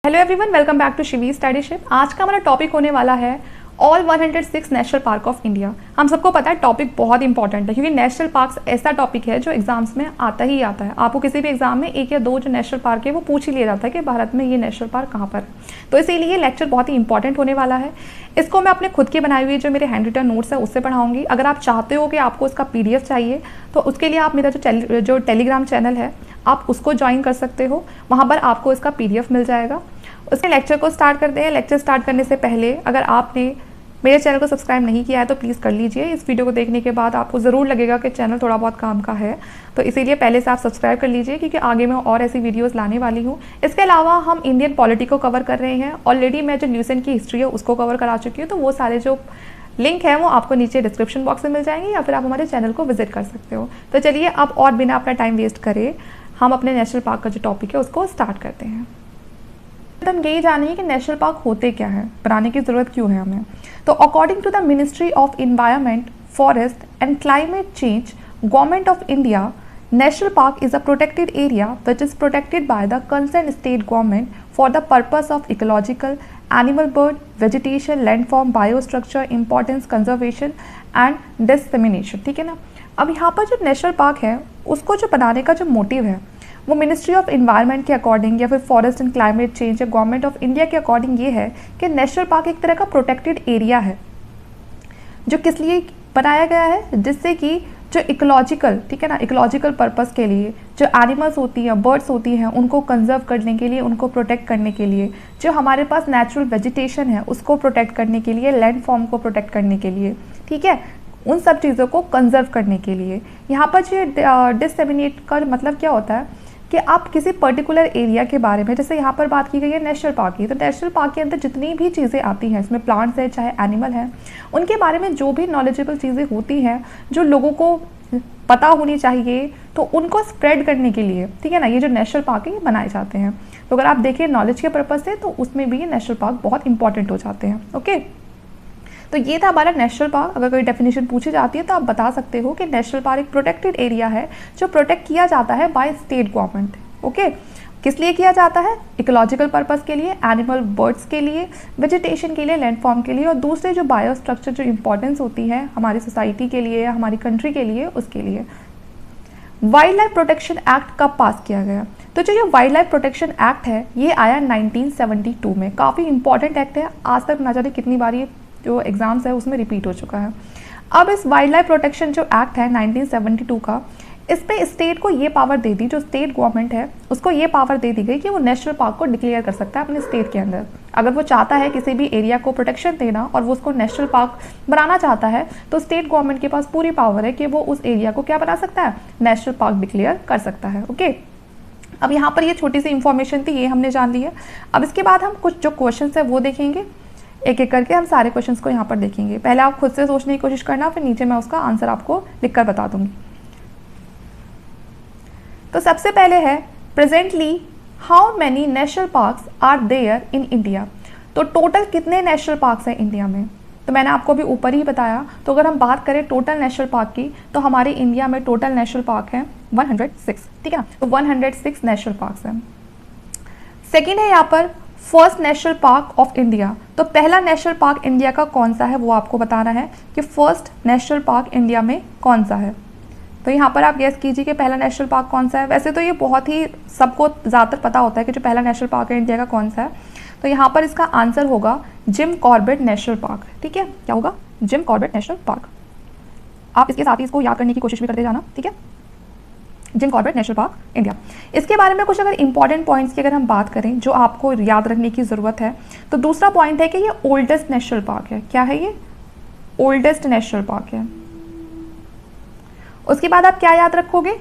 Hello everyone, welcome back to Shivi studyship. आज का हमारा टॉपिक होने वाला है all 106 national park of India. हम सबको पता है टॉपिक बहुत इंपॉर्टेंट है क्योंकि नेशनल पार्क्स ऐसा टॉपिक है जो एग्जाम्स में आता ही आता है। आपको किसी भी एग्जाम में एक या दो जो नेशनल पार्क है वो पूछ ही लिया जाता है कि भारत में ये नेशनल पार्क कहाँ पर है। तो इसीलिए लेक्चर बहुत ही इंपॉर्टेंट होने वाला है। इसको मैं अपने खुद के बनाए हुए जो मेरे हैंड रिटन नोट्स है उससे पढ़ाऊंगी। अगर आप चाहते हो कि आपको इसका PDF चाहिए तो उसके लिए आप मेरा जो टेलीग्राम चैनल है आप उसको ज्वाइन कर सकते हो। वहाँ पर आपको इसका PDF मिल जाएगा। उसके लेक्चर को स्टार्ट करते हैं। लेक्चर स्टार्ट करने से पहले अगर आपने मेरे चैनल को सब्सक्राइब नहीं किया है तो प्लीज़ कर लीजिए। इस वीडियो को देखने के बाद आपको ज़रूर लगेगा कि चैनल थोड़ा बहुत काम का है, तो इसीलिए पहले से आप सब्सक्राइब कर लीजिए क्योंकि आगे मैं और ऐसी वीडियोस लाने वाली हूँ। इसके अलावा हम इंडियन पॉलिटी को कवर कर रहे हैं। ऑलरेडी मैं जो ल्यूसेंट की हिस्ट्री है उसको कवर करा चुकी हूँ, तो वो सारे जो लिंक है वो आपको नीचे डिस्क्रिप्शन बॉक्स में मिल जाएंगे या फिर आप हमारे चैनल को विजिट कर सकते हो। तो चलिए अब और बिना अपना टाइम वेस्ट करे हम अपने नेशनल पार्क का जो टॉपिक है उसको स्टार्ट करते हैं। तो हम यही जानिए कि नेशनल पार्क होते क्या है, बनाने की ज़रूरत क्यों है हमें। तो according to the ministry of environment, forest and climate change, government of India, national park is a protected area which is protected by the concerned state government for the purpose of ecological, animal, bird, vegetation, landform, biostructure, importance, conservation and dissemination। ठीक है ना। अब यहाँ पर जो national park है उसको जो बनाने का जो मोटिव है वो मिनिस्ट्री ऑफ एनवायरनमेंट के अकॉर्डिंग या फिर फॉरेस्ट एंड क्लाइमेट चेंज या गवर्नमेंट ऑफ इंडिया के अकॉर्डिंग ये है कि नेशनल पार्क एक तरह का प्रोटेक्टेड एरिया है जो किस लिए बनाया गया है, जिससे कि जो इकोलॉजिकल, ठीक है ना, इकोलॉजिकल पर्पस के लिए जो एनिमल्स होती हैं, बर्ड्स होती हैं, उनको कंजर्व करने के लिए, उनको प्रोटेक्ट करने के लिए, जो हमारे पास नेचुरल वेजिटेशन है उसको प्रोटेक्ट करने के लिए, लैंड फॉर्म को प्रोटेक्ट करने के लिए, ठीक है, उन सब चीज़ों को कंजर्व करने के लिए। यहाँ पर जो डिसेमिनेट का मतलब क्या होता है कि आप किसी पर्टिकुलर एरिया के बारे में, जैसे यहाँ पर बात की गई है नेशनल पार्क की, तो नेशनल पार्क के अंदर जितनी भी चीज़ें आती हैं, इसमें प्लांट्स है चाहे एनिमल हैं, उनके बारे में जो भी नॉलेजेबल चीज़ें होती हैं जो लोगों को पता होनी चाहिए, तो उनको स्प्रेड करने के लिए, ठीक है ना, ये जो नेशनल पार्क है ये बनाए जाते हैं। तो अगर आप देखें नॉलेज के पर्पज़ से तो उसमें भी ये नेशनल पार्क बहुत इंपॉर्टेंट हो जाते हैं। ओके, तो ये था हमारा नेशनल पार्क। अगर कोई डेफिनेशन पूछी जाती है तो आप बता सकते हो कि नेशनल पार्क एक प्रोटेक्टेड एरिया है जो प्रोटेक्ट किया जाता है बाय स्टेट गवर्नमेंट। ओके, किस लिए किया जाता है? इकोलॉजिकल पर्पस के लिए, एनिमल बर्ड्स के लिए, वेजिटेशन के लिए, लैंडफॉर्म के लिए, और दूसरे जो बायोस्ट्रक्चर जो इंपॉर्टेंस होती है हमारी सोसाइटी के लिए या हमारी कंट्री के लिए, उसके लिए। वाइल्ड लाइफ प्रोटेक्शन एक्ट कब पास किया गया? तो जो ये वाइल्ड लाइफ प्रोटेक्शन एक्ट है ये आया 1972 में। काफ़ी इंपॉर्टेंट एक्ट है, आज तक ना जाने कितनी बार ये जो एग्जाम्स है उसमें रिपीट हो चुका है। अब इस वाइल्ड लाइफ प्रोटेक्शन जो एक्ट है 1972 का, इस पे स्टेट को ये पावर दे दी, जो स्टेट गवर्नमेंट है उसको ये पावर दे दी गई कि वो नेशनल पार्क को डिक्लेयर कर सकता है अपने स्टेट के अंदर। अगर वो चाहता है किसी भी एरिया को प्रोटेक्शन देना और वो उसको नेशनल पार्क बनाना चाहता है तो स्टेट गवर्नमेंट के पास पूरी पावर है कि वो उस एरिया को क्या बना सकता है, नेशनल पार्क डिक्लेयर कर सकता है। ओके, अब यहाँ पर ये छोटी सी इंफॉर्मेशन थी, ये हमने जान ली है। अब इसके बाद हम कुछ जो क्वेश्चन है वो देखेंगे, एक एक करके हम सारे क्वेश्चंस को यहाँ पर देखेंगे। पहले आप खुद से सोचने की कोशिश करना, फिर नीचे मैं उसका आंसर आपको लिखकर बता दूंगी। तो सबसे पहले है presently how many national parks are there in India. तो टोटल कितने नेशनल पार्क्स हैं इंडिया में? तो मैंने आपको अभी ऊपर ही बताया। तो अगर हम बात करें टोटल नेशनल पार्क की तो हमारे इंडिया में टोटल नेशनल पार्क है 106, ठीक है ना। तो 106 नेशनल पार्क्स हैं। सेकेंड है यहाँ पर first national park of India. तो पहला नेशनल पार्क इंडिया का कौन सा है वो आपको बताना है कि फर्स्ट नेशनल पार्क इंडिया में कौन सा है। तो यहाँ पर आप गेस कीजिए कि पहला नेशनल पार्क कौन सा है। वैसे तो ये बहुत ही सबको ज़्यादातर पता होता है कि जो पहला नेशनल पार्क है इंडिया का कौन सा है। तो यहाँ पर इसका आंसर होगा जिम कॉर्बेट नेशनल पार्क। ठीक है, क्या होगा? Jim Corbett national park. आप इसके साथ ही इसको याद करने की कोशिश भी करते जाना, ठीक है। Jim Corbett national park India. इसके बारे में कुछ अगर इंपॉर्टेंट पॉइंट्स की अगर हम बात करें जो आपको याद रखने की ज़रूरत है, तो दूसरा पॉइंट है कि ये ओल्डेस्ट नेशनल पार्क है। क्या है ये? ओल्डेस्ट नेशनल पार्क है। उसके बाद आप क्या याद रखोगे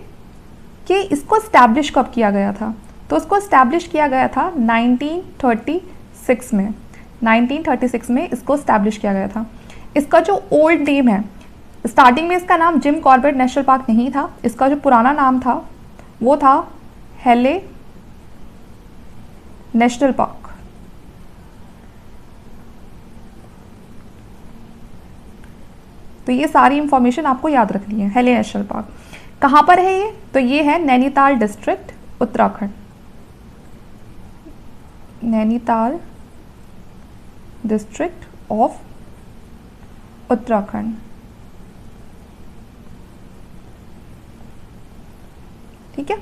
कि इसको स्टैब्लिश कब किया गया था? तो उसको स्टैब्लिश किया गया था 1936 में। 1936 में इसको स्टैब्लिश किया गया था। इसका जो ओल्ड नेम है, स्टार्टिंग में इसका नाम जिम कॉर्बेट नेशनल पार्क नहीं था। इसका जो पुराना नाम था वो था हेले नेशनल पार्क। तो ये सारी इंफॉर्मेशन आपको याद रखनी है। हेले नेशनल पार्क कहाँ पर है ये? तो ये है Nainital district, Uttarakhand. Nainital district of Uttarakhand. ठीक है,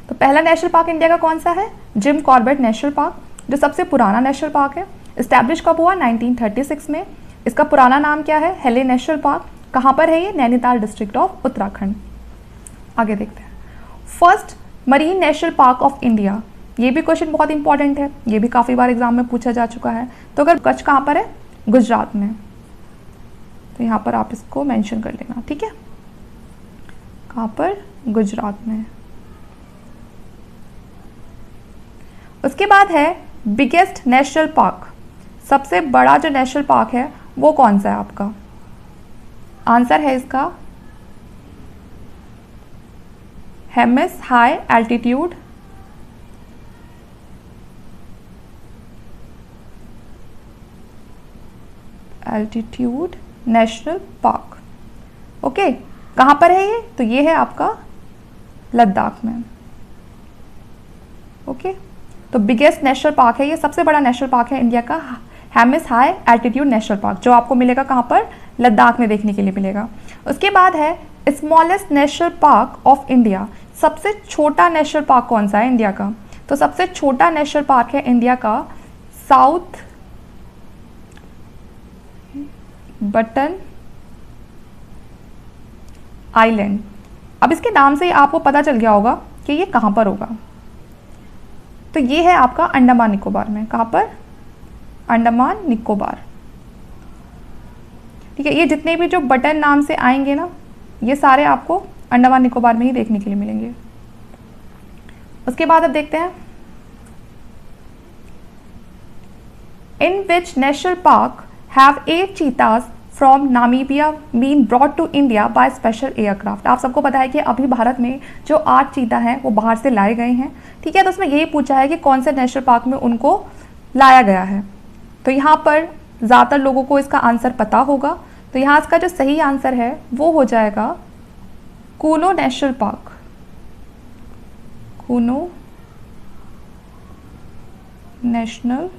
तो पहला नेशनल पार्क इंडिया का कौन सा है? जिम कॉर्बेट नेशनल पार्क, जो सबसे पुराना नेशनल पार्क है। इस्टेब्लिश कब हुआ? 1936 में। इसका पुराना नाम क्या है? हेले नेशनल पार्क। कहाँ पर है ये? Nainital district of Uttarakhand. आगे देखते हैं, first marine national park of India. ये भी क्वेश्चन बहुत इंपॉर्टेंट है, ये भी काफ़ी बार एग्जाम में पूछा जा चुका है। तो अगर कच्छ कहाँ पर है? गुजरात में, तो यहाँ पर आप इसको मेंशन कर लेना। ठीक है, कहाँ पर? गुजरात में। उसके बाद है बिगेस्ट नेशनल पार्क। सबसे बड़ा जो नेशनल पार्क है वो कौन सा है आपका? आंसर है इसका Hemis high altitude national park. Okay, कहाँ पर है ये? तो ये है आपका लद्दाख में। ओके, तो बिगेस्ट नेशनल पार्क है ये, सबसे बड़ा नेशनल पार्क है इंडिया का, Hemis high altitude national park, जो आपको मिलेगा कहाँ पर? लद्दाख में देखने के लिए मिलेगा। उसके बाद है smallest national park of India. सबसे छोटा नेशनल पार्क कौन सा है इंडिया का? तो सबसे छोटा नेशनल पार्क है इंडिया का साउथ बटन आइलैंड। अब इसके नाम से ही आपको पता चल गया होगा कि ये कहाँ पर होगा। तो ये है आपका अंडमान निकोबार में। कहाँ पर? अंडमान निकोबार। ठीक है, ये जितने भी जो बटन नाम से आएंगे ना, ये सारे आपको अंडमान निकोबार में ही देखने के लिए मिलेंगे। उसके बाद अब देखते हैं, in which national park have 8 cheetahs from Namibia been brought to India by special aircraft। आप सबको पता है कि अभी भारत में जो 8 चीता हैं वो बाहर से लाए गए हैं। ठीक है, तो उसमें यही पूछा है कि कौन से नेशनल पार्क में उनको लाया गया है। तो यहाँ पर ज़्यादातर लोगों को इसका आंसर पता होगा, तो यहाँ इसका जो सही आंसर है वो हो जाएगा Kuno national park. Kuno national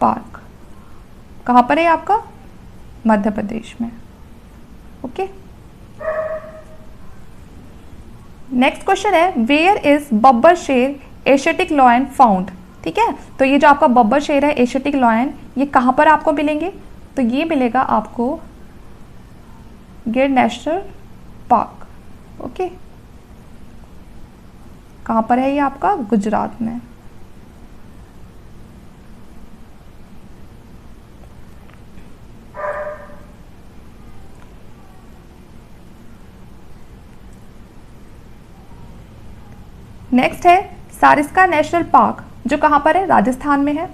park कहाँ पर है आपका? मध्य प्रदेश में। ओके, नेक्स्ट क्वेश्चन है, वेयर इज बब्बर शेर एशियाटिक लॉयन फाउंड। ठीक है, तो ये जो आपका बब्बर शेर है एशियाटिक लॉयन, ये कहाँ पर आपको मिलेंगे? तो ये मिलेगा आपको गिर नेशनल पार्क। ओके, कहाँ पर है ये आपका? गुजरात में। नेक्स्ट है सारिस्का नेशनल पार्क, जो कहाँ पर है? राजस्थान में है।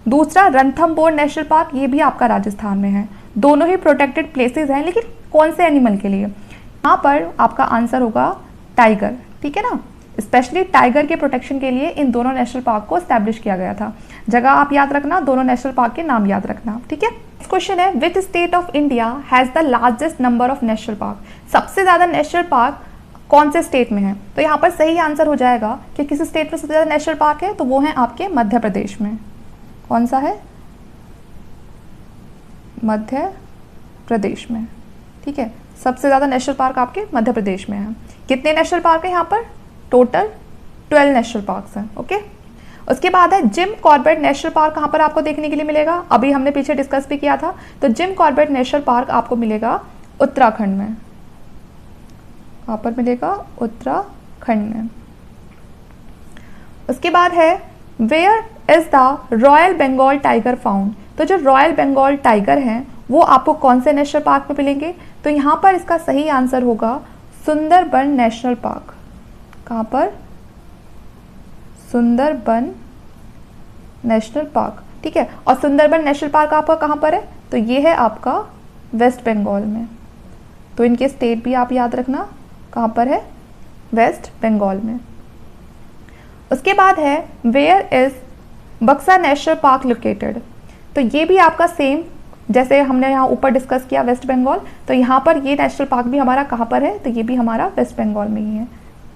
दूसरा रणथंभौर नेशनल पार्क, ये भी आपका राजस्थान में है। दोनों ही प्रोटेक्टेड प्लेसेस हैं, लेकिन कौन से एनिमल के लिए? यहाँ पर आपका आंसर होगा टाइगर। ठीक है ना, स्पेशली टाइगर के प्रोटेक्शन के लिए इन दोनों नेशनल पार्क को एस्टैब्लिश किया गया था। जगह आप याद रखना, दोनों नेशनल पार्क के नाम याद रखना। ठीक है, नेक्स्ट क्वेश्चन है, which state of India has the largest number of national park. सबसे ज़्यादा नेशनल पार्क कौन से स्टेट में है? तो यहाँ पर सही आंसर हो जाएगा कि किस स्टेट में सबसे ज़्यादा नेशनल पार्क है, तो वो है आपके मध्य प्रदेश में। कौन सा है? मध्य प्रदेश में। ठीक है, सबसे ज़्यादा नेशनल पार्क आपके मध्य प्रदेश में है। कितने नेशनल पार्क है यहाँ पर? टोटल 12 नेशनल पार्क्स हैं। ओके, उसके बाद है जिम कॉर्बेट नेशनल पार्क। कहाँ पर आपको देखने के लिए मिलेगा? अभी हमने पीछे डिस्कस भी किया था। तो जिम कॉर्बेट नेशनल पार्क आपको मिलेगा उत्तराखंड में। कहाँ पर मिलेगा? उत्तराखंड में। उसके बाद है where is the royal Bengal tiger found. तो जो रॉयल बंगाल टाइगर हैं वो आपको कौन से नेशनल पार्क में मिलेंगे? तो यहाँ पर इसका सही आंसर होगा सुंदरबन नेशनल पार्क। कहाँ पर? Sundarban national park. ठीक है, और सुंदरबन नेशनल पार्क आपका कहाँ पर है? तो ये है आपका वेस्ट बंगाल में। तो इनके स्टेट भी आप याद रखना, कहाँ पर है? वेस्ट बंगाल में। उसके बाद है वेयर इज बक्सा नेशनल पार्क लोकेटेड। तो ये भी आपका सेम जैसे हमने यहाँ ऊपर डिस्कस किया वेस्ट बंगाल, तो यहाँ पर ये नेशनल पार्क भी हमारा कहाँ पर है? तो ये भी हमारा वेस्ट बंगाल में ही है।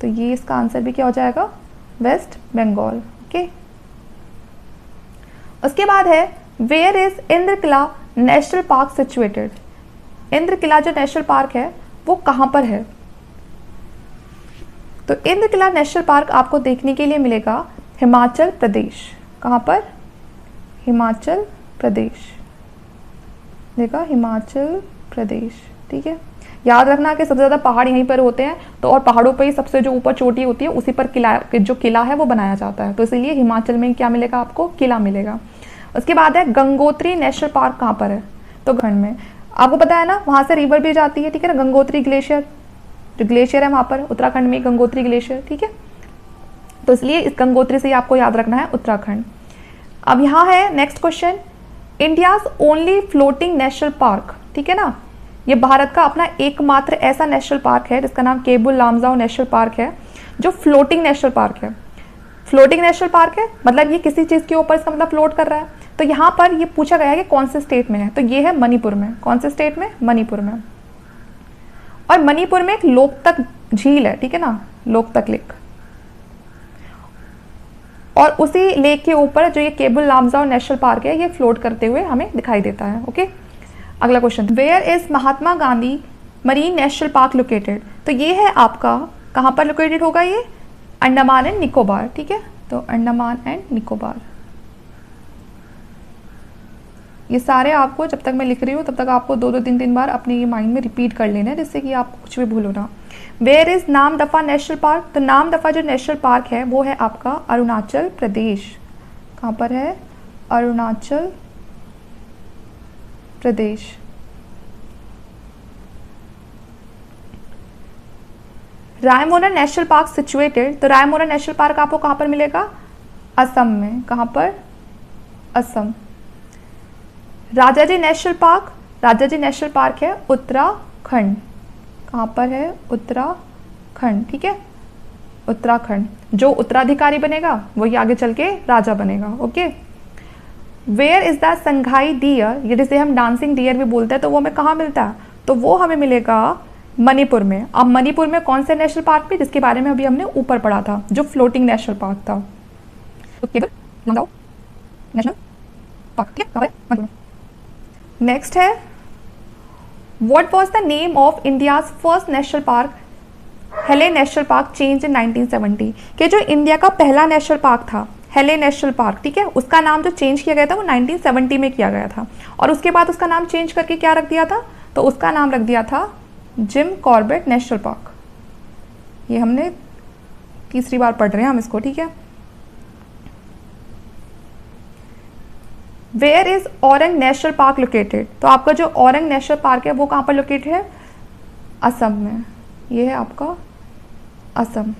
तो ये इसका आंसर भी क्या हो जाएगा? वेस्ट बंगाल। ओके, उसके बाद है where is Indrakila national park situated. Indrakila जो नेशनल पार्क है वो कहाँ पर है? तो इंद्रकिला नेशनल पार्क आपको देखने के लिए मिलेगा हिमाचल प्रदेश। कहाँ पर? हिमाचल प्रदेश। देखा, हिमाचल प्रदेश। ठीक है, याद रखना कि सबसे ज़्यादा पहाड़ यहीं पर होते हैं, तो और पहाड़ों पर ही सबसे जो ऊपर चोटी होती है उसी पर किला, जो किला है वो बनाया जाता है, तो इसीलिए हिमाचल में क्या मिलेगा आपको? किला मिलेगा। उसके बाद है गंगोत्री नेशनल पार्क कहाँ पर है? तो उत्तराखंड में। आपको पता है ना, वहाँ से रिवर भी जाती है, ठीक है ना, गंगोत्री ग्लेशियर, जो ग्लेशियर है वहाँ पर उत्तराखंड में गंगोत्री ग्लेशियर। ठीक है, तो इसलिए इस गंगोत्री से आपको याद रखना है उत्तराखंड। अब यहाँ है next question, India's only floating national park. ठीक है ना, ये भारत का अपना एकमात्र ऐसा नेशनल पार्क है जिसका नाम केबुल लामजाओ नेशनल पार्क है, जो फ्लोटिंग नेशनल पार्क है। फ्लोटिंग नेशनल पार्क है मतलब ये किसी चीज़ के ऊपर इसका मतलब फ्लोट कर रहा है। तो यहाँ पर ये पूछा गया है कि कौन से स्टेट में है, तो ये है मणिपुर में। कौन से स्टेट में? मणिपुर में। और मणिपुर में एक लोकतक झील है, ठीक है ना, लोकतक लेक, और उसी लेक के ऊपर जो ये केबुल लामजाओ नेशनल पार्क है ये फ्लोट करते हुए हमें दिखाई देता है। ओके, अगला question, where is Mahatma Gandhi marine national park located. तो ये है आपका कहाँ पर लोकेटेड होगा? ये अंडमान एंड निकोबार। ठीक है, तो अंडमान एंड निकोबार। ये सारे आपको जब तक मैं लिख रही हूँ तब तक आपको 2-3 बार अपने ये माइंड में रिपीट कर लेना है, जिससे कि आप कुछ भी भूलो ना। Where is Namdapha national park. तो नामदफा जो नेशनल पार्क है वो है आपका अरुणाचल प्रदेश। कहाँ पर है? Arunachal Pradesh. Raimona national park situated. तो रायमोना नेशनल पार्क आपको कहाँ पर मिलेगा? असम में। कहाँ पर? Assam. Rajaji national park. Rajaji national park है उत्तराखंड। कहाँ पर है? उत्तराखंड। ठीक है, उत्तराखंड। जो उत्तराधिकारी बनेगा वही आगे चल के राजा बनेगा। Okay, where is the Sangai deer, ये जिसे हम डांसिंग डियर भी बोलते हैं, तो वो हमें कहाँ मिलता है? तो वो हमें मिलेगा मणिपुर में। अब मणिपुर में कौन से नेशनल पार्क में, जिसके बारे में अभी हमने ऊपर पढ़ा था, जो फ्लोटिंग नेशनल पार्क था, तो केवल नेशनल पार्क। नेक्स्ट है, what was the name of India's first national park हेले नेशनल पार्क चेंज इन 1970। कि जो इंडिया का पहला नेशनल पार्क था हेले नेशनल पार्क, ठीक है, उसका नाम जो चेंज किया गया था वो 1970 में किया गया था, और उसके बाद उसका नाम चेंज करके क्या रख दिया था? तो उसका नाम रख दिया था जिम कॉर्बेट नेशनल पार्क। ये हमने तीसरी बार पढ़ रहे हैं हम इसको, ठीक है। Where is Orang national park located. तो आपका जो औरंग नेशनल पार्क है वो कहाँ पर लोकेटेड है? असम में। ये है आपका असम।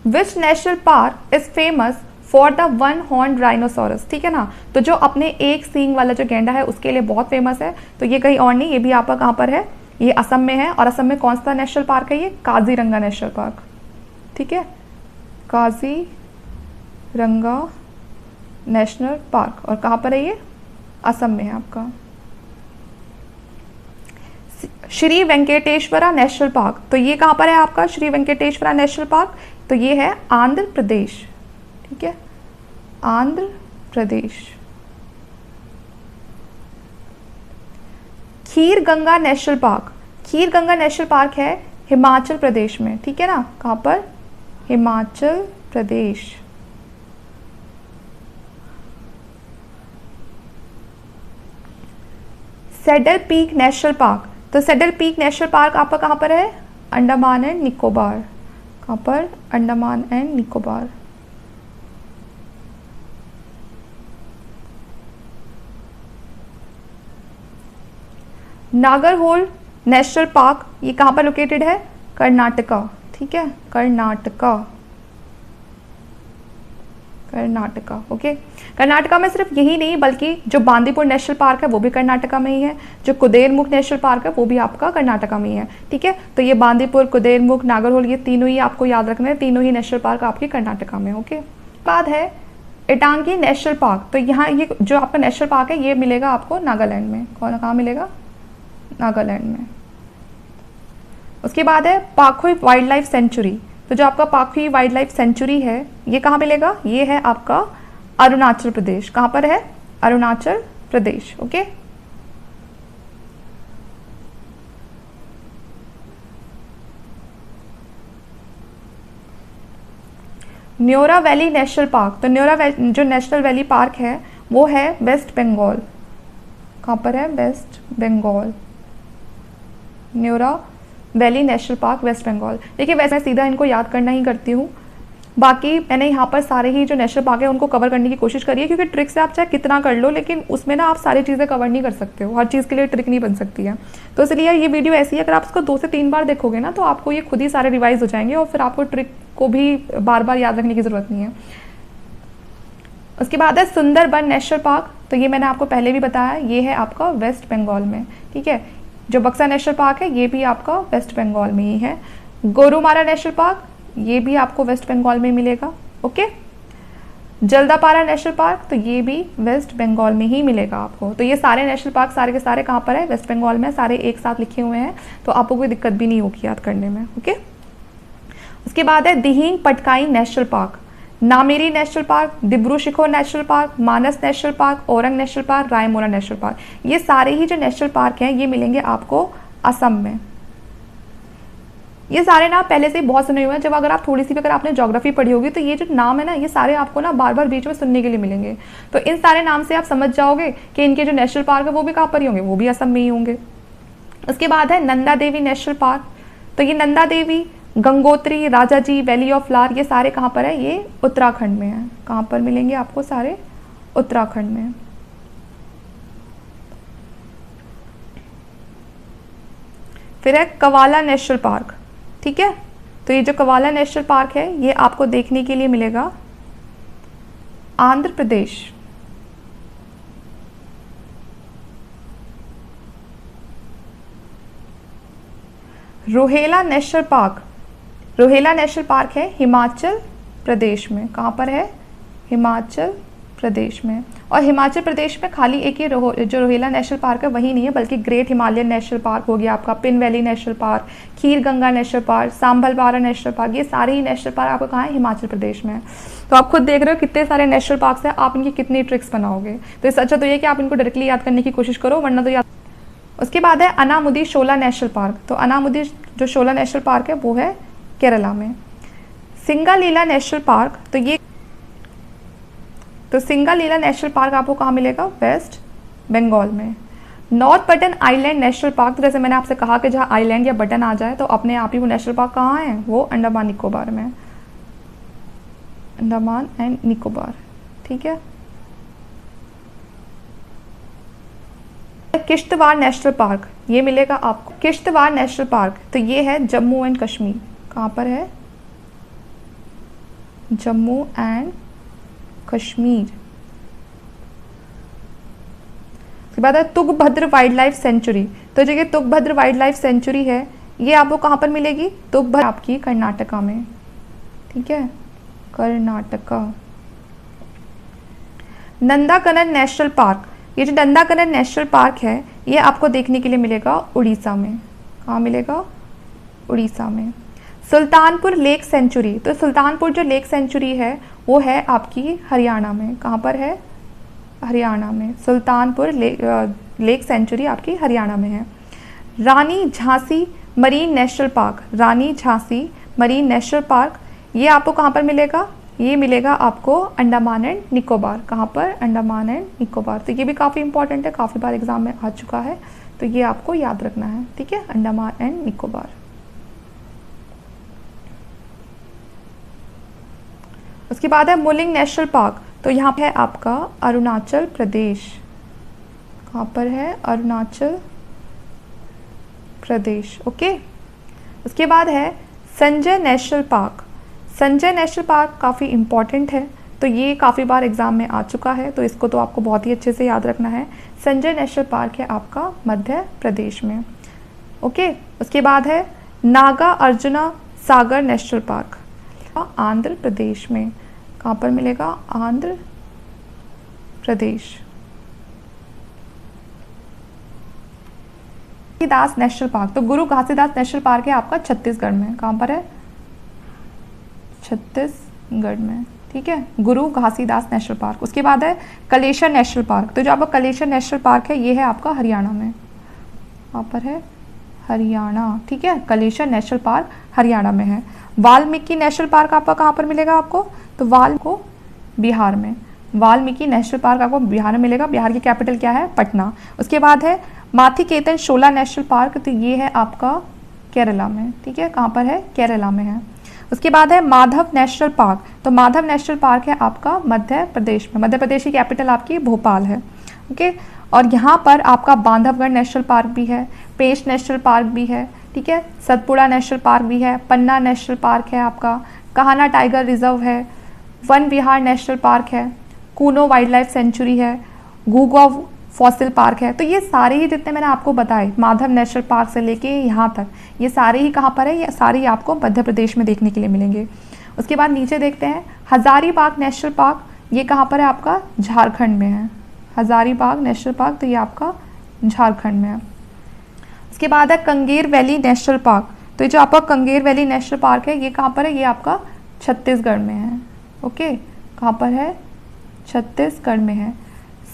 विच national park is famous for the one horn rhinoceros. ठीक है ना, तो जो अपने एक सींग वाला जो गैंडा है उसके लिए बहुत फेमस है। तो ये कहीं और नहीं, ये भी आपका कहाँ पर है? ये असम में है। और असम में कौन सा नेशनल पार्क है? ये काजीरंगा नेशनल पार्क। ठीक है, काजीरंगा नेशनल पार्क। और कहाँ पर है ये? असम में है आपका। श्री वेंकटेश्वरा नेशनल पार्क, तो ये कहाँ पर है आपका? श्री वेंकटेश्वरा नेशनल पार्क, तो ये है आंध्र प्रदेश। ठीक है, आंध्र प्रदेश। खीर Ganga national park. Kheer Ganga national park है हिमाचल प्रदेश में। ठीक है ना, कहाँ पर? Himachal Pradesh. Saddle peak national park, तो सेडल पीक नेशनल पार्क आपका कहाँ पर है? अंडमान एंड निकोबार। कहाँ पर? Andaman and Nicobar. Nagarhole national park, ये कहाँ पर लोकेटेड है? कर्नाटका। ठीक है, कर्नाटका। कर्नाटका। ओके, कर्नाटका में सिर्फ यही नहीं बल्कि जो बांदीपुर नेशनल पार्क है वो भी कर्नाटका में ही है, जो कुदेरमुख नेशनल पार्क है वो भी आपका कर्नाटका में ही है। ठीक है, तो ये बांदीपुर, कुदेरमुख, नागरहोल, ये तीनों ही आपको याद रखना है, तीनों ही नेशनल पार्क आपके कर्नाटका में। ओके, बाद है इटांगी नेशनल पार्क। तो यहाँ ये जो आपका नेशनल पार्क है ये मिलेगा आपको नागालैंड में। कहाँ मिलेगा? नागालैंड में। उसके बाद है पाखुई वाइल्ड लाइफ सेंचुरी। तो जो आपका पाखुई वाइल्ड लाइफ सेंचुरी है ये कहाँ मिलेगा? ये है आपका अरुणाचल प्रदेश। कहाँ पर है? Arunachal Pradesh. Okay, Neora valley national park, तो न्योरा जो नेशनल वैली पार्क है वो है वेस्ट बंगाल। कहाँ पर है? West Bengal. Neora valley national park waste Bengal. देखिए वैसे मैं सीधा इनको याद करना ही करती हूँ, बाकी मैंने यहाँ पर सारे ही जो नेशनल पार्क है उनको कवर करने की कोशिश करी है, क्योंकि ट्रिक से आप चाहे कितना कर लो लेकिन उसमें ना आप सारी चीज़ें कवर नहीं कर सकते हो, हर चीज़ के लिए ट्रिक नहीं बन सकती है। तो इसलिए ये वीडियो ऐसी है, अगर आप इसको 2 से 3 बार देखोगे ना तो आपको ये खुद ही सारे रिवाइज हो जाएंगे और फिर आपको ट्रिक को भी बार बार याद रखने की ज़रूरत नहीं है। उसके बाद है सुंदरबन नेशनल पार्क, तो ये मैंने आपको पहले भी बताया, ये है आपका वेस्ट बंगाल में। ठीक है, जो बक्सा नेशनल पार्क है ये भी आपका वेस्ट बंगाल में ही है। गोरुमारा नेशनल पार्क ये भी आपको वेस्ट बंगाल में मिलेगा। ओके, जल्दापारा नेशनल पार्क, तो ये भी वेस्ट बंगाल में ही मिलेगा आपको। तो ये सारे नेशनल पार्क सारे के सारे कहाँ पर है? वेस्ट बंगाल में, सारे एक साथ लिखे हुए हैं, तो आपको कोई दिक्कत भी नहीं होगी याद करने में। ओके, उसके बाद है Dihing Patkai national park, Nameri national park, Dibru Saikhowa national park, Manas national park, Orang national park, Raimona national park. ये सारे ही जो नेशनल पार्क हैं ये मिलेंगे आपको असम में। ये सारे नाम पहले से ही बहुत सुने हुए हैं, जब अगर आप थोड़ी सी भी अगर आपने ज्योग्राफी पढ़ी होगी तो ये जो नाम है ना ये सारे आपको ना बार बार बीच में सुनने के लिए मिलेंगे। तो इन सारे नाम से आप समझ जाओगे कि इनके जो नेशनल पार्क है वो भी कहाँ पर ही होंगे, वो भी असम में ही होंगे। उसके बाद है नंदा देवी नेशनल पार्क, तो ये Nanda Devi, Gangotri, Rajaji, valley of flower, ये सारे कहाँ पर है? ये उत्तराखंड में है। कहाँ पर मिलेंगे आपको? सारे उत्तराखंड में। फिर है कवाला नेशनल पार्क। ठीक है, तो ये जो कवाला नेशनल पार्क है ये आपको देखने के लिए मिलेगा Andhra Pradesh. Rohela national park, Rohela national park है हिमाचल प्रदेश में। कहाँ पर है? हिमाचल प्रदेश में। और हिमाचल प्रदेश में खाली एक ही जो रोहेला नेशनल पार्क है वही नहीं है, बल्कि ग्रेट हिमालयन नेशनल पार्क हो गया आपका, Pin valley national park, Kheer Ganga national park, Simbalbara national park, ये सारे ही नेशनल पार्क आपको कहाँ है? हिमाचल प्रदेश में। तो आप खुद देख रहे हो कितने सारे नेशनल पार्क हैं, आप इनकी कितनी ट्रिक्स बनाओगे। तो इससे अच्छा तो ये कि आप इनको डायरेक्टली याद करने की कोशिश करो, वरना तो याद। उसके बाद है अनामुदी शोला नेशनल पार्क, तो अनामुदी जो शोला नेशनल पार्क है वो है केरला में। सिंगालीला नेशनल पार्क, तो सिंगालीला नेशनल पार्क आपको कहाँ मिलेगा? वेस्ट बंगाल में। North button island national park, तो जैसे मैंने आपसे कहा कि जहाँ आइलैंड या बटन आ जाए तो अपने आप ही वो नेशनल पार्क कहाँ है? वो अंडमान निकोबार में, अंडमान एंड निकोबार। ठीक है, किश्तवाड़ नेशनल पार्क ये मिलेगा आपको, किश्तवाड़ नेशनल पार्क, तो ये है जम्मू एंड कश्मीर। कहाँ पर है? जम्मू एंड कश्मीर। उसके बाद है तुंगभद्र वाइल्ड लाइफ सेंचुरी, तो जो ये तुंगभद्र वाइल्ड लाइफ सेंचुरी है ये आपको कहाँ पर मिलेगी? तुंगभद्र आपकी कर्नाटका में। ठीक है, कर्नाटका। नंदाकनन नेशनल पार्क, ये जो नंदाकनन नेशनल पार्क है ये आपको देखने के लिए मिलेगा उड़ीसा में। कहाँ मिलेगा? उड़ीसा में। सुल्तानपुर लेक सेंचुरी, तो सुल्तानपुर जो लेक सेंचुरी है वो है आपकी हरियाणा में। कहाँ पर है? हरियाणा में। सुल्तानपुर लेक सेंचुरी आपकी हरियाणा में है। रानी झांसी मरीन नेशनल पार्क, रानी झांसी मरीन नेशनल पार्क, ये आपको कहाँ पर मिलेगा? ये मिलेगा आपको अंडमान एंड निकोबार। कहाँ पर? अंडमान एंड निकोबार। तो ये भी काफ़ी इंपॉर्टेंट है, काफ़ी बार एग्जाम में आ चुका है, तो ये आपको याद रखना है। ठीक है, अंडमान एंड निकोबार। उसके बाद है मुलिंग नेशनल पार्क, तो यहाँ पे है आपका अरुणाचल प्रदेश। कहाँ पर है? अरुणाचल प्रदेश। ओके, उसके बाद है Sanjay national park. Sanjay national park काफ़ी इम्पॉर्टेंट है, तो ये काफ़ी बार एग्जाम में आ चुका है, तो इसको तो आपको बहुत ही अच्छे से याद रखना है। संजय नेशनल पार्क है आपका मध्य प्रदेश में। ओके, उसके बाद है नागा अर्जुना सागर नेशनल पार्क, आंध्र प्रदेश में। कहाँ पर मिलेगा? आंध्र प्रदेश। घासीदास नेशनल पार्क, तो गुरु घासीदास नेशनल पार्क है आपका छत्तीसगढ़ में। कहाँ पर है? छत्तीसगढ़ में। ठीक है, गुरु घासीदास नेशनल पार्क। उसके बाद है कलेशर नेशनल पार्क। तो जो आपका कलेशर नेशनल पार्क है ये है आपका हरियाणा में, वहाँ पर है हरियाणा, ठीक है, कलेशर नेशनल पार्क हरियाणा में है। वाल्मीकि नेशनल पार्क आपका कहाँ पर मिलेगा आपको, तो को बिहार में, वाल्मीकि नेशनल पार्क आपको बिहार में मिलेगा। बिहार की कैपिटल क्या है, पटना। उसके बाद है माथिकेतन शोला नेशनल पार्क, तो ये है आपका केरला में, ठीक है, कहाँ पर है, केरला में है। उसके बाद है माधव नेशनल पार्क। तो माधव नेशनल पार्क है आपका मध्य प्रदेश में, मध्य प्रदेश की कैपिटल आपकी भोपाल है, ओके। और यहाँ पर आपका बांधवगढ़ नेशनल पार्क भी है, पेंच नेशनल पार्क भी है, ठीक है, सतपुड़ा नेशनल पार्क भी है, पन्ना नेशनल पार्क है आपका, कान्हा टाइगर रिजर्व है, वन विहार नेशनल पार्क है, कूनो वाइल्ड लाइफ सेंचुरी है, घूघौ फॉसिल पार्क है। तो ये सारे ही जितने मैंने आपको बताए माधव नेशनल पार्क से लेके यहाँ तक, ये सारे ही कहाँ पर है, ये सारे ही आपको मध्य प्रदेश में देखने के लिए मिलेंगे। उसके बाद नीचे देखते हैं हजारीबाग नेशनल पार्क, ये कहाँ पर है आपका, झारखंड में है, हजारीबाग नेशनल पार्क, तो ये आपका झारखंड में है। उसके बाद है कंगेर वैली नेशनल पार्क। तो ये जो आपका कंगेर वैली नेशनल पार्क है ये कहाँ पर है, ये आपका छत्तीसगढ़ में है, ओके, कहाँ पर है, छत्तीसगढ़ में है।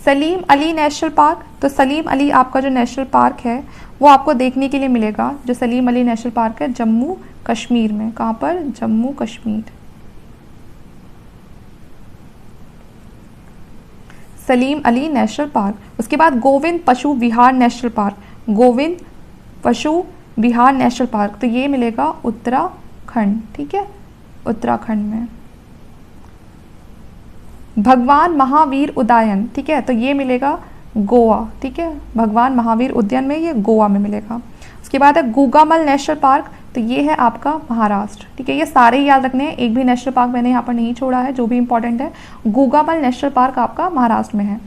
सलीम अली नेशनल पार्क, तो सलीम अली आपका जो नेशनल पार्क है वो आपको देखने के लिए मिलेगा, जो सलीम अली नेशनल पार्क है जम्मू कश्मीर में, कहाँ पर, जम्मू कश्मीर, सलीम अली नेशनल पार्क। उसके बाद Govind Pashu Vihar national park, Govind Pashu Vihar national park, तो ये मिलेगा उत्तराखंड, ठीक है, उत्तराखंड में। भगवान महावीर उद्यान, ठीक है, तो ये मिलेगा गोवा, ठीक है, भगवान महावीर उद्यान में, ये गोवा में मिलेगा। उसके बाद है गुगामल नेशनल पार्क, तो ये है आपका महाराष्ट्र, ठीक है, ये सारे ही याद रखने हैं, एक भी नेशनल पार्क मैंने यहाँ पर नहीं छोड़ा है, जो भी इंपॉर्टेंट है। गुगामल नेशनल पार्क आपका महाराष्ट्र में है।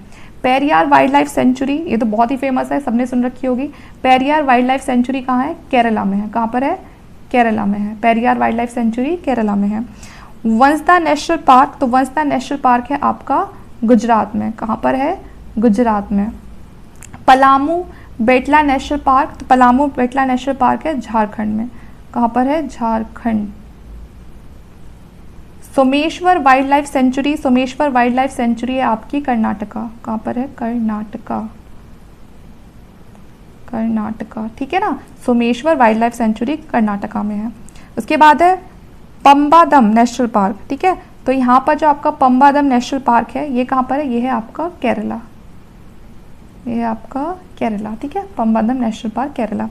पेरियार वाइल्ड लाइफ सेंचुरी, ये तो बहुत ही फेमस है, सबने सुन रखी होगी। पेरियार वाइल्ड लाइफ सेंचुरी कहाँ है, केरला में है, कहाँ पर है, केरला में है, Periyar wildlife sanctuary Kerala में है। वंसदा नेशनल पार्क, तो वंसदा नेशनल पार्क है आपका गुजरात में, कहाँ पर है, गुजरात में। पलामू बेटला नेशनल पार्क, तो पलामू बेटला नेशनल पार्क है झारखंड में, कहाँ पर है, Jharkhand. Someshwar wildlife century, Someshwar wildlife century है आपकी कर्नाटका, कहाँ पर है, कर्नाटका, कर्नाटका, ठीक है ना, Someshwar wildlife sanctuary Karnataka में है। उसके बाद है पंबादम नेशनल पार्क, ठीक है, तो यहाँ पर जो आपका पंबादम नेशनल पार्क है ये कहाँ पर है, ये है आपका केरला, ये है आपका केरला, ठीक है, Pambadum national park Kerala.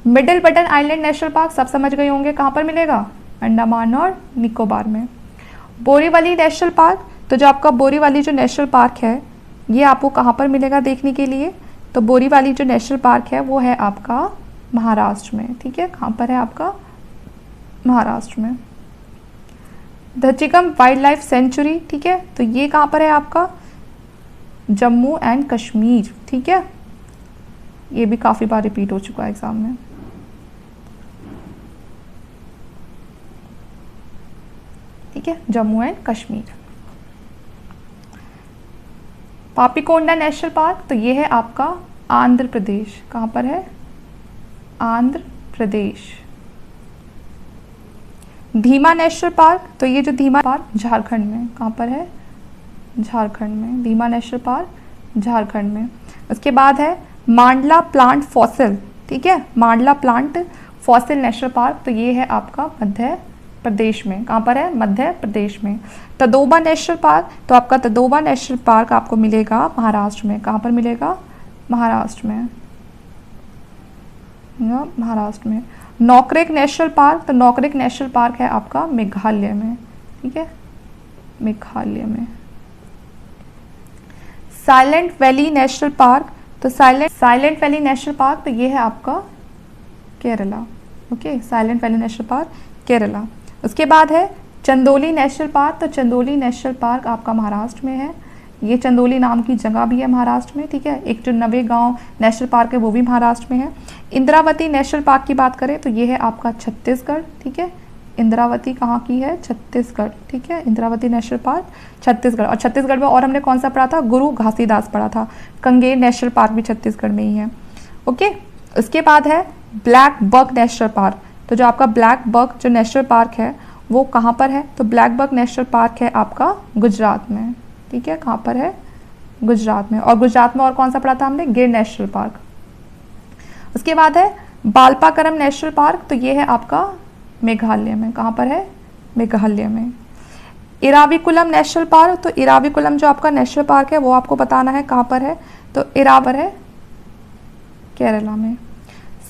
Middle button island national park सब समझ गए होंगे, कहाँ पर मिलेगा, अंडमान और निकोबार में। बोरीवली नेशनल पार्क, तो जो आपका बोरीवली जो नेशनल पार्क है ये आपको कहाँ पर मिलेगा देखने के लिए, तो बोरीवली जो नेशनल पार्क है वो है आपका महाराष्ट्र में, ठीक है, कहाँ पर है आपका, महाराष्ट्र में। धचिकम वाइल्ड लाइफ सेंचुरी, ठीक है, तो ये कहाँ पर है आपका, जम्मू एंड कश्मीर, ठीक है, ये भी काफ़ी बार रिपीट हो चुका है एग्जाम में। ठीक है, Jammu and Kashmir. Papikonda national park, तो ये है आपका आंध्र प्रदेश, कहाँ पर है, आंध्र प्रदेश। धीमा नेशनल पार्क, तो ये जो धीमा पार्क झारखंड में, कहाँ पर है, झारखंड में, धीमा नेशनल पार्क झारखंड में। उसके बाद है मांडला प्लांट फॉसिल, ठीक है, मांडला प्लांट फॉसिल नेशनल पार्क, तो ये है आपका मध्य प्रदेश में, कहाँ पर है, मध्य प्रदेश में। तदोबा नेशनल पार्क, तो आपका तदोबा नेशनल पार्क आपको मिलेगा महाराष्ट्र में, कहाँ पर मिलेगा, महाराष्ट्र में, महाराष्ट्र में। नौकरेक नेशनल पार्क, तो नौकरेक नेशनल पार्क है आपका मेघालय में, ठीक है, मेघालय में। साइलेंट वैली नेशनल पार्क, तो साइलेंट वैली नेशनल पार्क, तो ये है आपका Kerala, okay, silent valley national park Kerala. उसके बाद है चंदोली नेशनल पार्क, तो चंदोली नेशनल पार्क आपका महाराष्ट्र में है, ये चंदोली नाम की जगह भी है महाराष्ट्र में, ठीक है। एक जो नवेगांव नेशनल पार्क है वो भी महाराष्ट्र में है। इंद्रावती नेशनल पार्क की बात करें तो ये है आपका छत्तीसगढ़, ठीक है, इंद्रावती कहाँ की है, छत्तीसगढ़, ठीक है, इंद्रावती नेशनल पार्क छत्तीसगढ़। और छत्तीसगढ़ में और हमने कौन सा पढ़ा था, गुरु घासीदास पढ़ा था। कंगेर नेशनल पार्क भी छत्तीसगढ़ में ही है, ओके। उसके बाद है ब्लैक बक नेशनल पार्क, तो जो आपका ब्लैक बक जो नेशनल पार्क है वो कहाँ पर है? तो ब्लैक बक नेशनल पार्क है आपका गुजरात में, ठीक है, कहाँ पर है? गुजरात में। और गुजरात में और कौन सा पढ़ा था हमने? गिर नेशनल पार्क। उसके बाद है बालपाकरम नेशनल पार्क, तो ये है आपका मेघालय में। कहाँ पर है? मेघालय में। इराविकुलम नेशनल पार्क, तो इराविकुलम जो आपका नेशनल पार्क है वो आपको बताना है कहाँ पर है? तो इरावर है केरला में।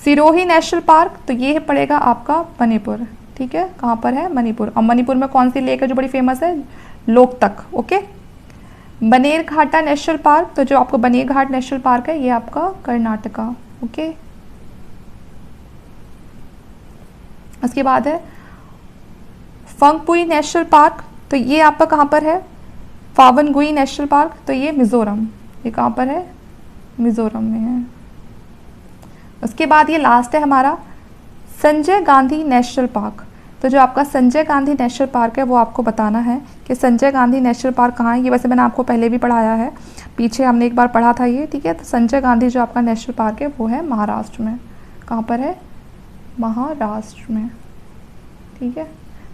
सिरोही नेशनल पार्क, तो ये पड़ेगा आपका मणिपुर, ठीक है, कहाँ पर है? मणिपुर। और मणिपुर में कौन सी लेक है जो बड़ी फेमस है? Loktak, okay. Bannerghatta national park, तो जो आपको बनेरघाट नेशनल पार्क है ये आपका कर्नाटका, ओके। उसके बाद है फंगपुई नेशनल पार्क, तो ये आपका कहाँ पर है? फावनगुई नेशनल पार्क, तो ये मिजोरम। ये कहाँ पर है? मिजोरम में है। उसके बाद ये लास्ट है हमारा संजय गांधी नेशनल पार्क, तो जो आपका संजय गांधी नेशनल पार्क है वो आपको बताना है कि संजय गांधी नेशनल पार्क कहाँ है। ये वैसे मैंने आपको पहले भी पढ़ाया है, पीछे हमने एक बार पढ़ा था ये, ठीक है। तो संजय गांधी जो आपका नेशनल पार्क है वो है महाराष्ट्र में। कहाँ पर है? महाराष्ट्र में, ठीक है,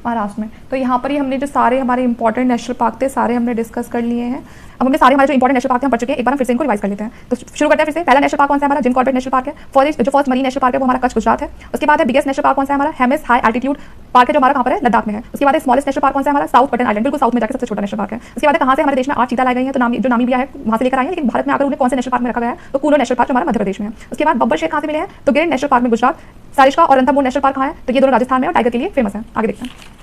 महाराष्ट्र में। तो यहाँ पर ही हमने जो सारे हमारे इंपॉर्टेंट नेशनल पार्क थे सारे हमने डिस्कस कर लिए हैं। अब हमने सारे हमारे जो इंपॉर्टेंट नेशनल पार्क हम पढ़ चुके हैं, एक बार हम फिर से इनको रिवाइज कर लेते हैं। तो शुरू करते हैं फिर से। पहला नेशनल पार्क कौन सा है हमारा? जिम कॉर्बेट नेशनल पार्क है। फर्स्ट मरीन नेशनल पार्क है वो हमारा कच्छ गुजरात है। उसके बाद है बिगेस्ट नेशनल पार्क कौन सा है हमारा? हेमिस हाई एल्टीट्यूड पार्क है जो हमारा कहाँ पर है? लद्दाख में है। उसके बाद स्मॉलेस्ट नेशनल पार्क कौन सा है हमारा? साउथ बटन आइलैंड, बिल्कुल साउथ में जाकर सबसे छोटा नेशनल पार्क है। उसके बाद कहाँ से हमारे देश में 8 चीता लाई गई है? तो जो नामीबिया है वहाँ से लेकर आए हैं, लेकिन भारत में आकर उन्हें कौन से नेशनल पार्क में रखा गया है? तो कूलो नेशनल पार्क जो हमारा मध्य प्रदेश में है। उसके बाद बब्बर शेर कहाँ से मिले हैं? तो गिर नेशनल पार्क में गुजरात। सारिस्का और रणथंभौर नेशनल पार्क कहाँ है? तो ये दोनों राजस्थान में और टाइगर के लिए फेमस है। आगे देखते हैं।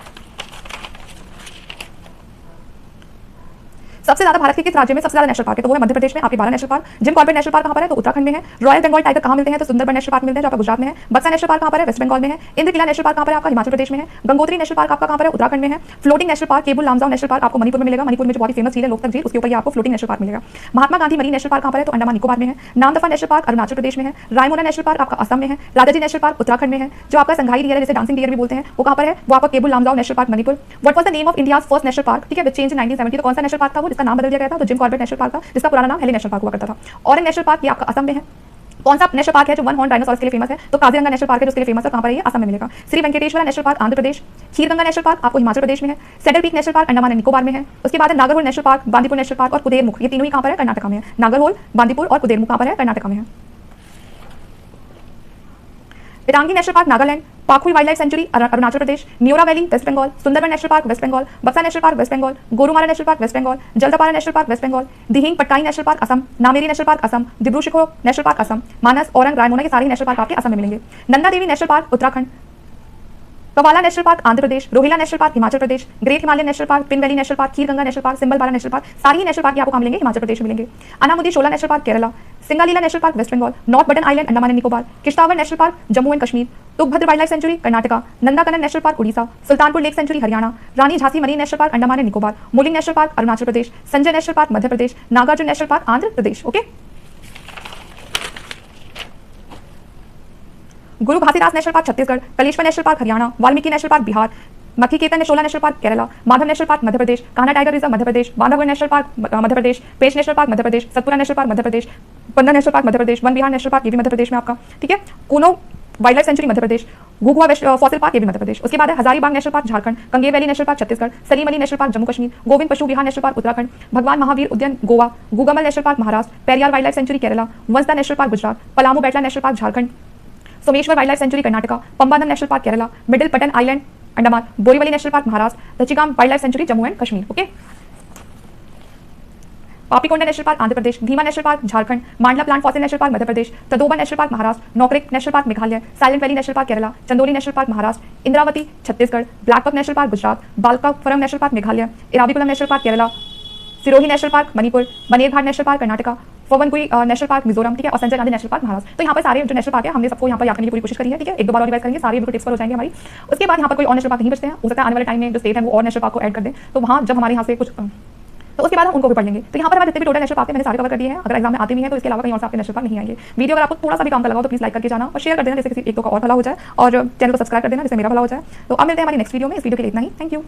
सबसे ज्यादा भारत के किस राज्य में सबसे ज्यादा नेशनल पार्क है? तो वो है मध्य प्रदेश में आपके 12 national park. Jim Corbett national park कहाँ पर है? तो उत्तराखंड में है। रॉयल बंगाल टाइगर कहाँ मिलते हैं? तो सुंदरबन नेशनल पार्क मिलते हैं जो आपका गुजरात में है। बक्सा नेशनल पार्क कहाँ पर है? वेस्ट बंगाल में है। इंद्रकिला नेशनल पार्क कहाँ पर है? आपका हिमाचल प्रदेश में है। गंगोत्री नेशनल पार्क आपका कहाँ पर है? उत्तराखंड में है। Floating national park Keibul Lamjao national park आपको मणिपुर में मिलेगा। मणिपुर में जो बहुत ही फेमस झील है लोकतक झील, उसके ऊपर आपको फ्लोटिंग नेशनल पार्क मिलेगा। महात्मा गांधी मरीन नेशनल पार्क कहाँ पर है? तो अंडमान निकोबार में है। नामदफा नेशनल पार्क अरुणाचल प्रदेश में है। रायमोना नेशनल पार्क आपका असम में है। राजाजी नेशनल पार्क उत्तराखंड में है। जो आपका संघाई डियर है जिसे डांसिंग डियर भी बोलते हैं वो कहाँ पर है? वो आपका Keibul Lamjao national park Manipur. What was the name of India's first national park? ठीक है, विच चेंज इन 1970। तो कौन सा नेशनल पार्क था वो जिसका नाम बदल दिया गया था? तो जिम कॉर्बेट नेशनल पार्क था, जिसका पुराना नाम हेली नेशनल पार्क हुआ करता था। ऑरेंज नेशनल पार्क ये आपका असम में है। कौन सा नेशनल पार्क है जो वन हॉर्न डायनासोरस के लिए फेमस है? तो काजीरंगा नेशनल पार्क है जो उसके लिए फेमस है। कहाँ पर है ये? असम में मिलेगा। श्री वेंकटेश्वरा नेशनल पार्क आंध्र प्रदेश। खीरगंगा नेशनल पार्क आपको हिमाचल प्रदेश में है। Saddle peak national park Andaman and Nicobar में है। उसके बाद है Nagarhole national park, Bandipur national park और कुदेरमुख, ये तीनों ही कहाँ पर है? कर्नाटक में है। नागरहोल, बांदीपुर और कुदेरमुख कहाँ पर है? कर्नाटक में है। Pirangi national park Nagaland. Pakhui wildlife sanctuary Arunachal Pradesh. Neora valley west Bengal. Sundarban national park waste Bengal. Buxa national park waste Bengal. Gorumara national park waste Bengal. Jaldapara national park waste Bengal. Dihing Patkai national park Assam. Nameri national park Assam. Dibrusaikhowa national park Assam. Manas, Orang, Raimona के सारे नेशनल पार्क आपके असम में मिलेंगे। Nanda Devi national park Uttarakhand. Kawal national park Andhra Pradesh. Rohla national park Himachal Pradesh. Great Himalayan national park, Pin valley national park, Kheerganga national park, Simbalbara national park, सारी national park आपको कहाँ मिलेंगे? हिमाचल प्रदेश में मिलेंगे। Anamudi Shola national park Kerala. Singalila national park waste Bengal. North button island Andaman and Nicobar. Kishtwar national park Jammu and Kashmir. Tungabhadra wildlife sanctuary Karnataka. Nandankanan national park Orissa. Sultanpur lake sanctuary Haryana. Rani Jhansi marine national park Andaman and Nicobar. Mouling national park Arunachal Pradesh. Sanjay national park Madhya Pradesh. Nagarjuna national park Andhra Pradesh, okay. Guru Ghasidas national park Chhattisgarh. Kalesar national park Haryana. Valmiki national park Bihar. Mathikettan national national park Kerala. Madhav national park Madhya Pradesh. Kanha tiger reserve Madhya Pradesh. Bandhavgarh national park Madhya Pradesh. Pench national park Madhya Pradesh. Satpura national park Madhya Pradesh. Panna national park Madhya Pradesh. One Vihar national park ये भी मध्य प्रदेश में आपका, ठीक है। Kuno wildlife sanctuary Madhya Pradesh. Ghughua fossil park ये भी मध्य प्रदेश। उसके बाद है Hazaribagh national park Jharkhand. Kanger valley national park Chhattisgarh. Salim Ali national park Jammu Kashmir. Govind Pashu Vihar national park Uttarakhand. Bhagwan Mahavir Udyan Goa. Gugamal national park Maharashtra. Periyar wildlife sanctuary Kerala. Vansda national park Gujarat. Palamu Betla national park Jharkhand. Someshwar wildlife sanctuary Karnataka. Pambadum national park Kerala. Middle button island Andaman. Borivali national park Maharashtra. Dachigam wildlife sanctuary Jammu and Kashmir, okay. Papikonda national park Andhra Pradesh. Bhima national park Jharkhand. Mandla plant fossil national park Madhya Pradesh. Tadoba national park Maharashtra. Nokrek national park Meghalaya. Silent valley national park Kerala. Chandoli national park Maharashtra. Indravati Chhattisgarh. Blackbuck national park Gujarat. Balphakram national park Meghalaya. Eravikulam national park Kerala. Sirohi national park Manipur. Bannerghatta national park Karnataka. Phawngpui national park Mizoram, ठीक है। और Sanjay Gandhi national park Maharashtra. तो यहाँ पर सारे जो national park है हमने सबको यहाँ पर याद करने की पूरी कोशिश करी है, ठीक है। एक दो बार और रिवाइज करेंगे, सारे बिल्कुल टिप्स पर हो जाएंगे हमारी। उसके बाद यहाँ पर कोई और नेशनल पार्क नहीं बचते हैं, हो सकता है आने वाले टाइम में जो स्टेट है वो और नेशनल पार्क को ऐड कर दे, तो वहाँ जब हमारे यहाँ से कुछ तो उसके बाद हम उनको भी पढ़ लेंगे। तो यहाँ पर हमारे जितने भी टोटल नेशनल पार्क है मैंने सारे कवर कर दिए हैं। अगर एग्जाम में आते भी हैं तो इसके अलावा कहीं और से आपके नेशनल पार्क नहीं आएंगे। वीडियो अगर आपको थोड़ा सा भी काम का लगा तो प्लीज लाइक करके जाना और शेयर कर देना, जैसे किसी एक दो का और भला हो जाए, और चैनल को सब्सक्राइब कर देना जिससे मेरा भला हो जाए। तो अब मिलते हैं हमारी नेक्स्ट वीडियो में। इस वीडियो के लिए इतना ही। Thank you.